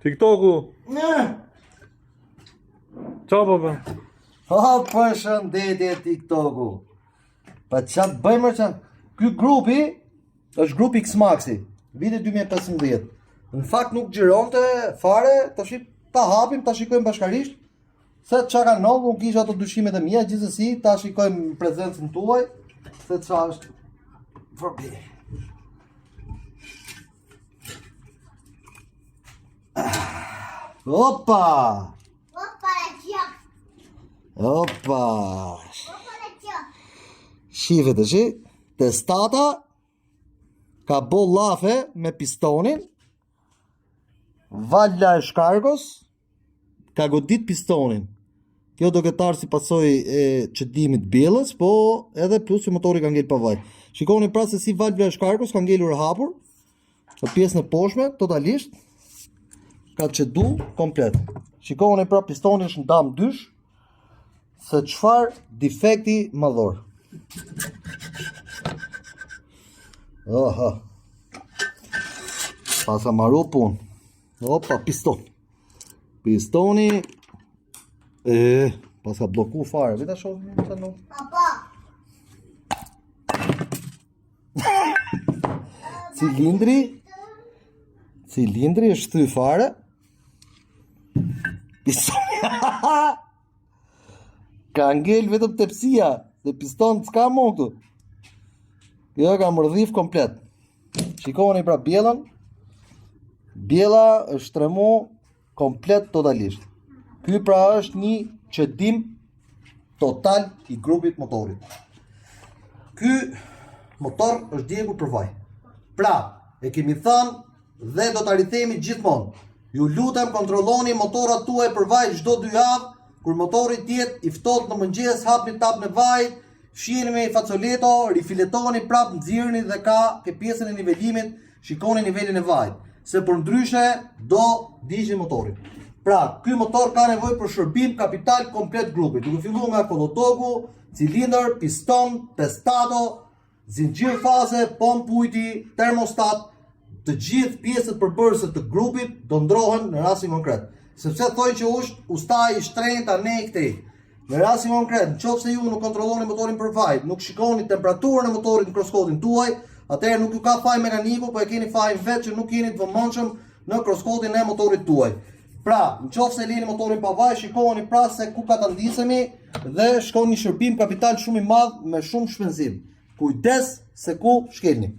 TikToku. Qa po bë? Përshëndetje TikToku. Pa qa bëjmë që ky grupi është grupi X-Maxi, viti 2015. Në fakt nuk gjironte fare, tash ta hapim, ta shikojmë bashkarisht se qa ka novë, unë kisha ato dyshimet e mia, gjithsesi ta shikojmë prezencën tuaj se qa është forbi. Opa! Opa! Shive të shi, testata ka bo lafe me pistonin, valja e shkargos ka godit pistonin. Kjo do ketarë si pasoj e qëdimit bjellës, po edhe plus që motori ka ngell pa vaj. Shikoni pra se si valja e shkargos ka ngellur e hapur, në pjesën e poshme, totalisht, ka qedu komplet. Shikoni pra pistoni është në dam dysh, se qfar defekti madhor. Oha. Pasa maru pun. Opa, piston. Pistoni pasa bloku fare. Vita shohë që në? Papa. Cilindri është thy fare. Pistoni. Ka ngell vetëm tepsia, se piston s'ka mo këtu. Kjo ka mërdhif komplet. Shikoni pra bjellën. Bjella është tremu komplet totalisht. Ky pra është një qëdim total i grupit motorit. Ky motor është djegur për vaj. Pra, e kemi thënë dhe do të rithemi gjithmonë. Ju lutem kontrolloni motorat tuaj për vaj çdo 2 javë. Kur motori tjetë i ftohtë në mëngjes, hapni tap në vaj, fshiheni me facoleto, rifiletoni prap, nxirrni dhe ka ke pjesën e nivelimit, shikoni nivelin e vajit, se për ndryshe do digjë motorin. Pra, ky motor ka nevojë për shërbim kapital komplet grupit, duke filluar nga kolotoku, cilindër, piston, testato, zinxhir faze, pompë ujiti, termostat, të gjithë pjesët përbërëse të grupit do ndrohen në rastin konkret. Sepse thoi që është ustaj i shtrenjtë a ne këtej. Në rastin konkret, nëse ju nuk kontrolloni motorin për vaj, nuk shikoni temperaturën e motorit në kroskotin tuaj, atëherë nuk ju ka faj mekaniku, po e keni fajin vetë që nuk jeni të vëmendshëm në kroskotin e motorit tuaj. Pra, nëse lini motorin pa vaj, shikoni pra se ku ka ta ndisemi dhe shkoni një shërbim kapital shumë i madh me shumë shpenzim. Kujdes se ku shkelni.